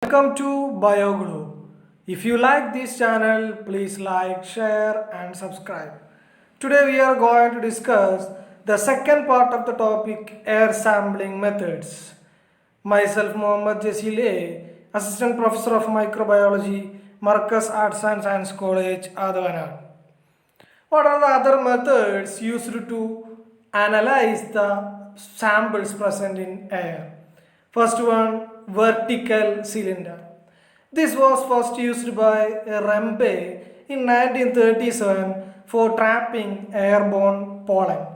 Welcome to BioGlow. If you like this channel, please like, share, and subscribe. Today we are going to discuss the second part of the topic air sampling methods. Myself, Mohammad Jasil A, Assistant Professor of Microbiology, Marcus Arts and Science College, Advanad. What are the other methods used to analyze the samples present in air? First one, vertical cylinder. This was first used by Rempe in 1937 for trapping airborne pollen.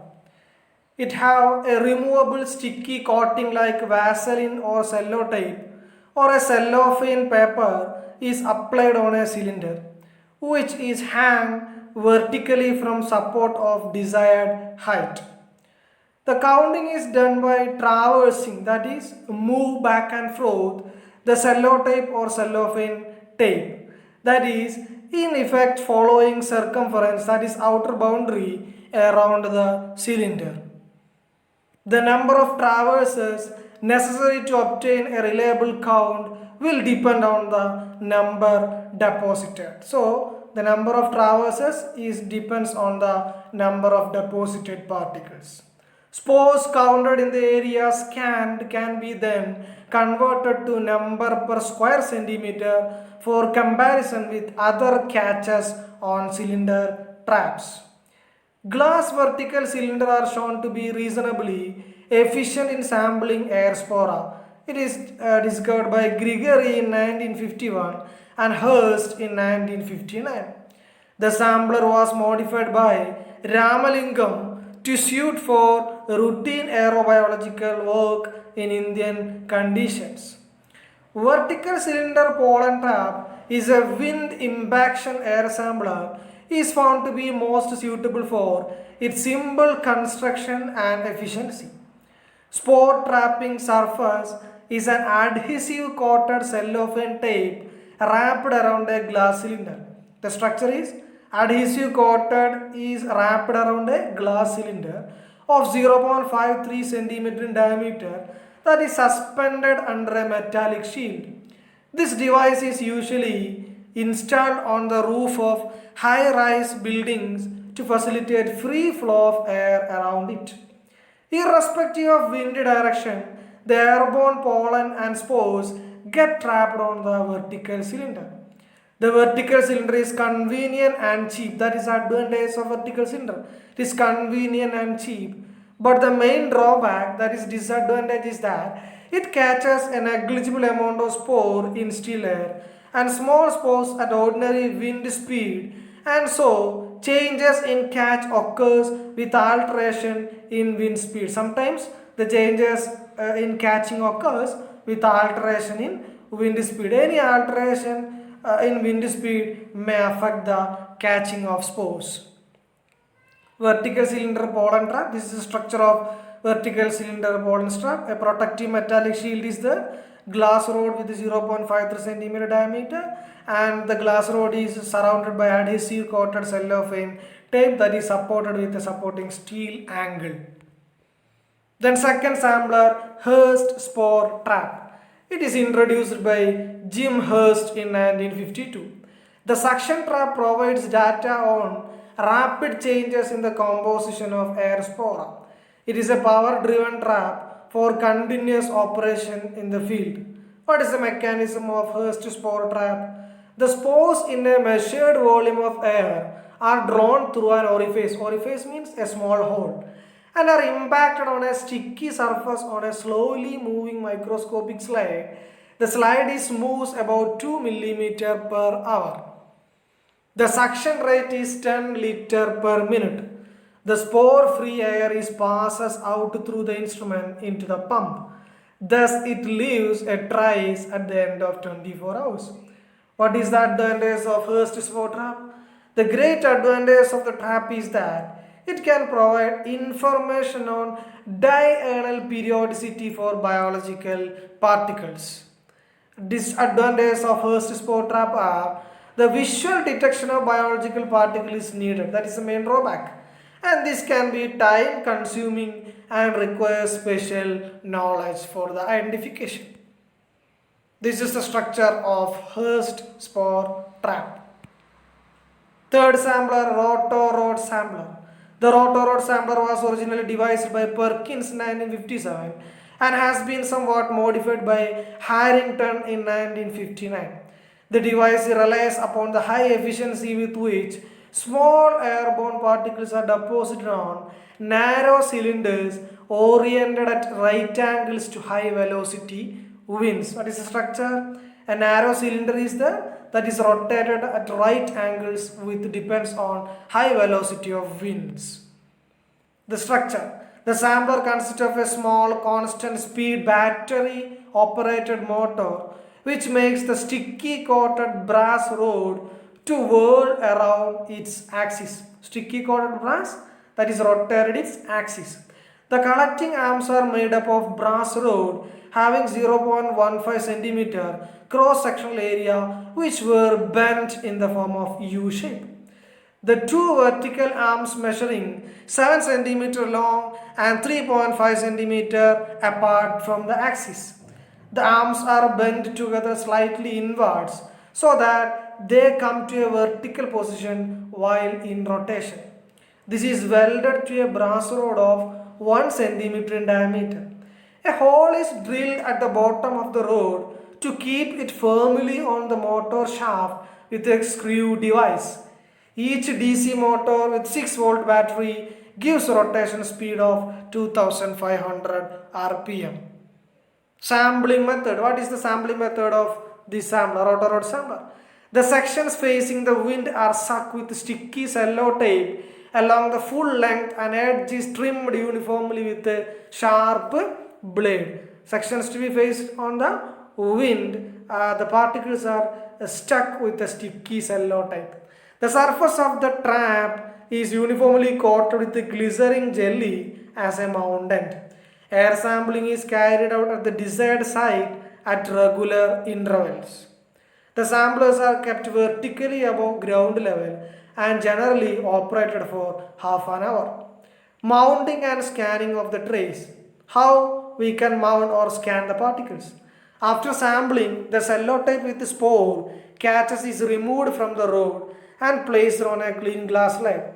It have a removable sticky coating like Vaseline or sellotape or a cellophane paper is applied on a cylinder which is hung vertically from support of desired height. The counting is done by traversing, that is, move back and forth the cellotape or cellophane tape, that is, in effect following circumference, that is, outer boundary around the cylinder. The number of traverses necessary to obtain a reliable count will depend on the number deposited. So, the number of traverses depends on the number of deposited particles. Spores counted in the area scanned can be then converted to number per square centimeter for comparison with other catches on cylinder traps. Glass vertical cylinders are shown to be reasonably efficient in sampling air spora. It is discovered by Gregory in 1951 and Hurst in 1959. The sampler was modified by Ramalingam to suit for routine aerobiological work in Indian conditions. Vertical cylinder pollen trap is a wind impaction air sampler is found to be most suitable for its simple construction and efficiency. Spore trapping surface is an adhesive coated cellophane tape wrapped around a glass cylinder. The structure is adhesive coated is wrapped around a glass cylinder of 0.53 cm in diameter that is suspended under a metallic shield. This device is usually installed on the roof of high-rise buildings to facilitate free flow of air around it. Irrespective of wind direction, the airborne pollen and spores get trapped on the vertical cylinder. The vertical cylinder is convenient and cheap. That is the advantage of vertical cylinder. It is convenient and cheap. But the main drawback, that is disadvantage, is that it catches a negligible amount of spore in still air and small spores at ordinary wind speed, and so changes in catch occurs with alteration in wind speed. Sometimes the changes in catching occurs with alteration in wind speed. Any alteration in wind speed may affect the catching of spores. Vertical cylinder pollen trap. This is the structure of vertical cylinder pollen trap. A protective metallic shield is there. Glass rod with 0.53 cm diameter, and the glass rod is surrounded by adhesive coated cellophane tape that is supported with a supporting steel angle. Then second sampler, Hurst spore trap. It is introduced by Jim Hurst in 1952. The suction trap provides data on rapid changes in the composition of air spora. It is a power-driven trap for continuous operation in the field. What is the mechanism of Hurst spore trap? The spores in a measured volume of air are drawn through an orifice. Orifice means a small hole, and are impacted on a sticky surface on a slowly moving microscopic slide. The slide is moves about 2 mm per hour. The suction rate is 10 liter per minute. The spore-free air is passes out through the instrument into the pump. Thus, it leaves a trace at the end of 24 hours. What is the advantage of Hurst spore trap? The great advantage of the trap is that it can provide information on diurnal periodicity for biological particles. Disadvantages of Hurst spore trap are the visual detection of biological particles is needed. That is the main drawback. And this can be time consuming and requires special knowledge for the identification. This is the structure of Hurst spore trap. Third sampler, rotor-rod sampler. The rotor-rod sampler was originally devised by Perkins in 1957 and has been somewhat modified by Harrington in 1959. The device relies upon the high efficiency with which small airborne particles are deposited on narrow cylinders oriented at right angles to high velocity winds. What is the structure? A narrow cylinder is there that is rotated at right angles with depends on high velocity of winds. The structure. The sampler consists of a small constant speed battery operated motor which makes the sticky coated brass rod to whirl around its axis. Sticky coated brass that is rotated its axis. The collecting arms are made up of brass rod having 0.15 centimeter cross-sectional area which were bent in the form of U shape. The two vertical arms measuring 7 centimeter long and 3.5 centimeter apart from the axis. The arms are bent together slightly inwards so that they come to a vertical position while in rotation. This is welded to a brass rod of 1 centimeter in diameter. A hole is drilled at the bottom of the rod to keep it firmly on the motor shaft with a screw device. Each DC motor with 6-volt battery gives rotation speed of 2500 rpm. Sampling method. What is the sampling method of this sampler, rotor-rod sampler? The sections facing the wind are stuck with sticky cello tape along the full length and edge is trimmed uniformly with a sharp blade. Sections to be faced on the wind, the particles are stuck with a sticky cello tape. The surface of the trap is uniformly coated with a glycerin jelly as a mountand. Air sampling is carried out at the desired site at regular intervals. The samplers are kept vertically above ground level and generally operated for half an hour. Mounting and scanning of the trace. How we can mount or scan the particles. After sampling, the cello tape with the spore catches is removed from the rod and placed on a clean glass slide.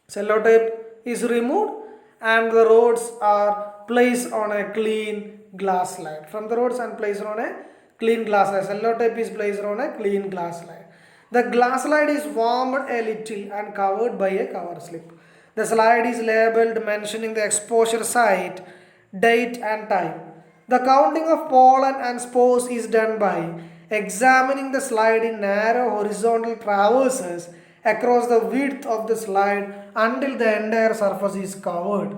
Cello tape is removed and the rods are placed on a clean glass slide. From the rods and placed on a clean glass slide. Cello tape is placed on a clean glass slide. The glass slide is warmed a little and covered by a cover slip. The slide is labeled mentioning the exposure site, date and time. The counting of pollen and spores is done by examining the slide in narrow horizontal traverses across the width of the slide until the entire surface is covered.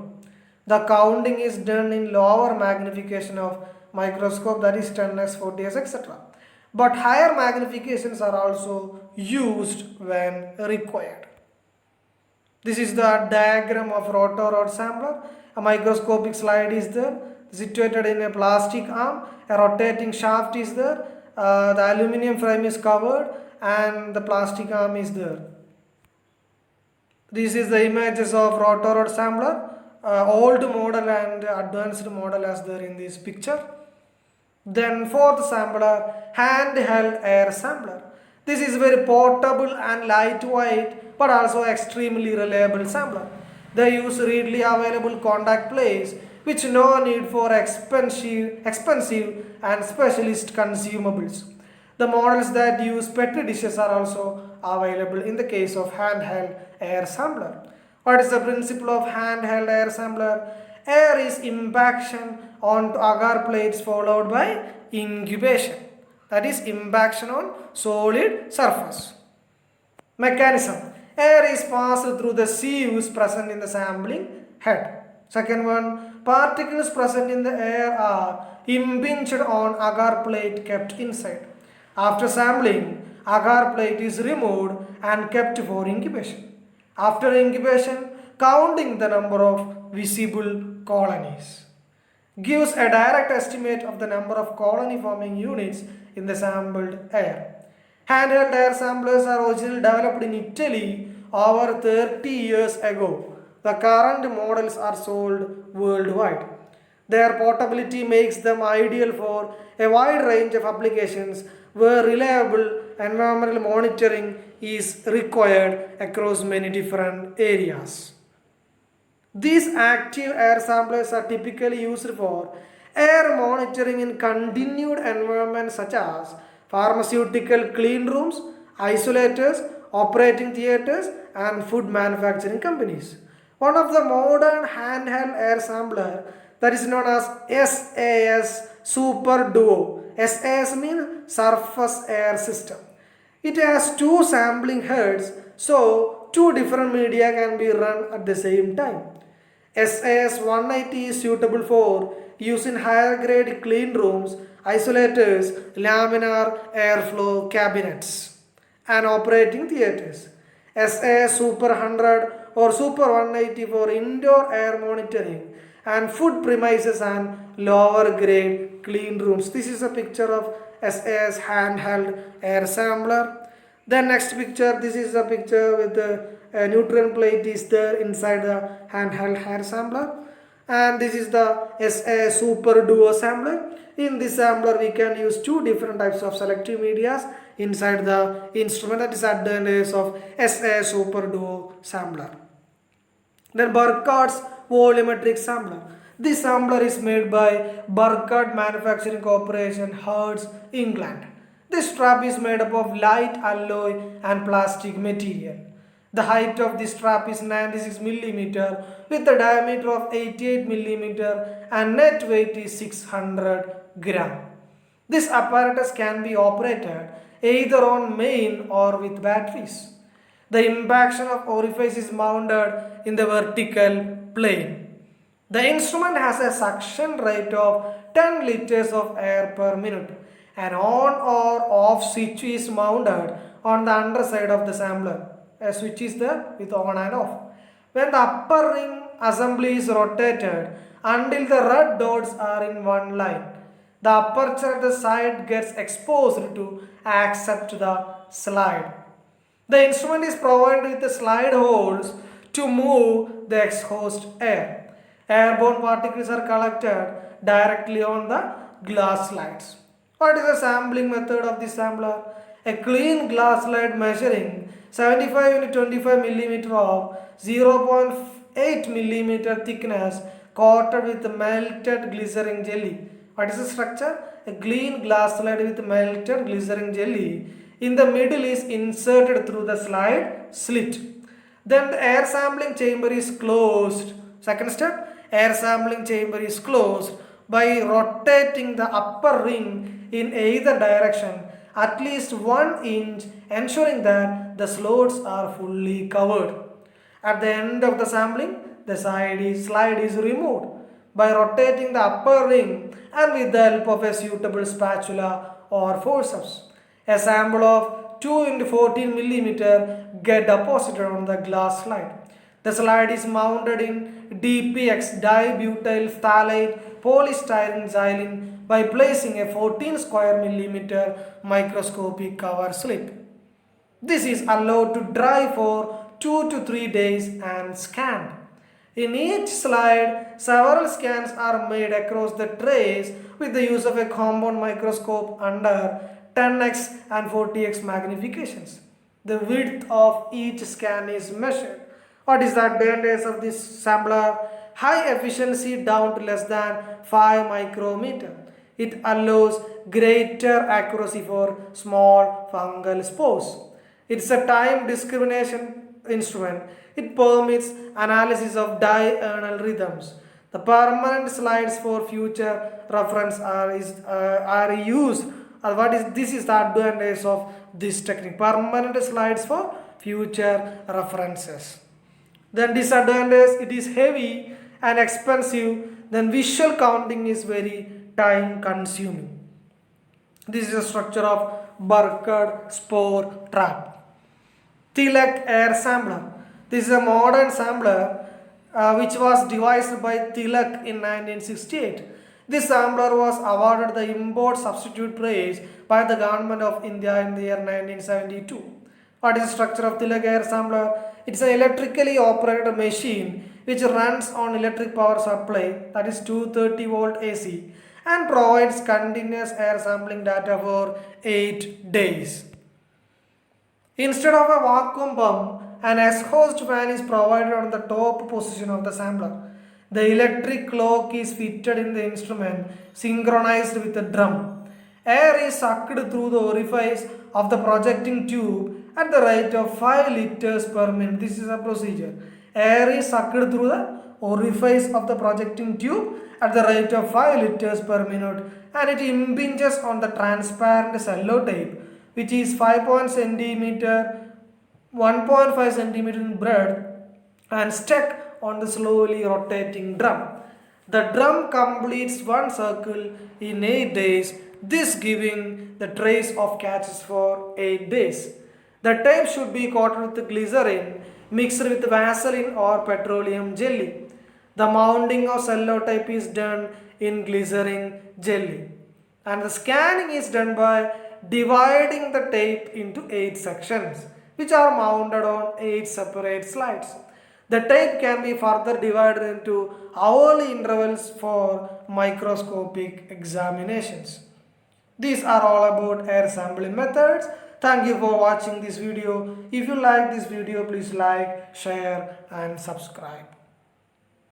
The counting is done in lower magnification of microscope, that is 10x, 40x, etc. But higher magnifications are also used when required. This is the diagram of rotor-rod sampler. A microscopic slide is there, situated in a plastic arm. A rotating shaft is there. The aluminum frame is covered and the plastic arm is there. This is the images of rotor-rod sampler. Old model and advanced model as there in this picture. Then fourth sampler, handheld air sampler. This is very portable and lightweight but also extremely reliable sampler. They use readily available contact plates which no need for expensive and specialist consumables. The models that use petri dishes are also available in the case of handheld air sampler. What is the principle of handheld air sampler? Air is impaction onto agar plates followed by incubation. That is impaction on solid surface. Mechanism. Air is passed through the sieves present in the sampling head. Second one, particles present in the air are impinged on agar plate kept inside. After sampling, agar plate is removed and kept for incubation. After incubation, counting the number of visible colonies gives a direct estimate of the number of colony forming units in the sampled air. Handheld air samplers are originally developed in Italy over 30 years ago. The current models are sold worldwide. Their portability makes them ideal for a wide range of applications where reliable environmental monitoring is required across many different areas. These active air samplers are typically used for air monitoring in continued environments such as pharmaceutical clean rooms, isolators, operating theaters, and food manufacturing companies. One of the modern handheld air sampler that is known as SAS Super Duo. SAS means Surface Air System. It has two sampling heads, so two different media can be run at the same time. SAS 180 is suitable for use in higher grade clean rooms, isolators, laminar airflow cabinets, and operating theaters. SAS Super 100 or Super 180 for indoor air monitoring and food premises and lower grade clean rooms. This is a picture of SAS handheld air sampler. Then next picture, this is a picture with the nutrient plate is there inside the handheld air sampler, and this is the SA Super Duo sampler. In this sampler we can use two different types of selective medias inside the instrument. That is advantage of SA Super Duo sampler. Then Burkhart's volumetric sampler. This sampler is made by Burkhart Manufacturing Corporation, Herts, England. This strap is made up of light alloy and plastic material. The height of this strap is 96 mm with a diameter of 88 mm and net weight is 600 gram. This apparatus can be operated either on main or with batteries. The impaction of orifice is mounted in the vertical plane. The instrument has a suction rate of 10 liters of air per minute. An on or off switch is mounted on the underside of the sampler. A switch is there with on and off. When the upper ring assembly is rotated until the red dots are in one line, the aperture at the side gets exposed to accept the slide. The instrument is provided with the slide holes to move the exhaust air. Airborne particles are collected directly on the glass slides. What is the sampling method of this sampler? A clean glass slide measuring 75 into 25 mm of 0.8 mm thickness coated with melted glycerin jelly. What is the structure? A clean glass slide with melted glycerin jelly. In the middle is inserted through the slide slit. Then the air sampling chamber is closed. Second step, air sampling chamber is closed by rotating the upper ring in either direction at least 1 inch, ensuring that the slots are fully covered. At the end of the sampling, the slide is removed by rotating the upper ring and with the help of a suitable spatula or forceps. A sample of 2 into 14 mm get deposited on the glass slide. The slide is mounted in DPX dibutyl phthalate polystyrene xylene by placing a 14 square mm microscopic cover slip. This is allowed to dry for 2 to 3 days and scanned. In each slide, several scans are made across the trays with the use of a compound microscope under 10x and 40x magnifications. The width of each scan is measured. What is the advantage of this sampler? High efficiency down to less than 5 micrometer. It allows greater accuracy for small fungal spores. It's a time discrimination instrument. It permits analysis of diurnal rhythms. The permanent slides for future reference are used. This is the advantage of this technique. Permanent slides for future references. Then disadvantage, it is heavy and expensive. Then visual counting is very time consuming. This is the structure of Burkhart spore trap. Tilak air sampler. This is a modern sampler which was devised by Tilak in 1968. This sampler was awarded the import substitute prize by the government of India in the year 1972. What is the structure of Tilak air sampler? It's an electrically operated machine which runs on electric power supply, that is 230 volt AC, and provides continuous air sampling data for 8 days. Instead of a vacuum pump, an exhaust fan is provided on the top position of the sampler. The electric clock is fitted in the instrument, synchronized with the drum. Air is sucked through the orifice of the projecting tube at the rate of 5 liters per minute. This is a procedure. Air is sucked through the orifice of the projecting tube at the rate of 5 liters per minute, and it impinges on the transparent cello tape, which is 1.5 centimeter in breadth and stuck on the slowly rotating drum. The drum completes one circle in 8 days, this giving the trace of catches for 8 days. The tape should be coated with glycerin mixed with Vaseline or petroleum jelly. The mounting of cello tape is done in glycerin jelly, and the scanning is done by dividing the tape into 8 sections, which are mounted on 8 separate slides. The tape can be further divided into hourly intervals for microscopic examinations. These are all about air sampling methods. Thank you for watching this video. If you like this video, please like, share and subscribe.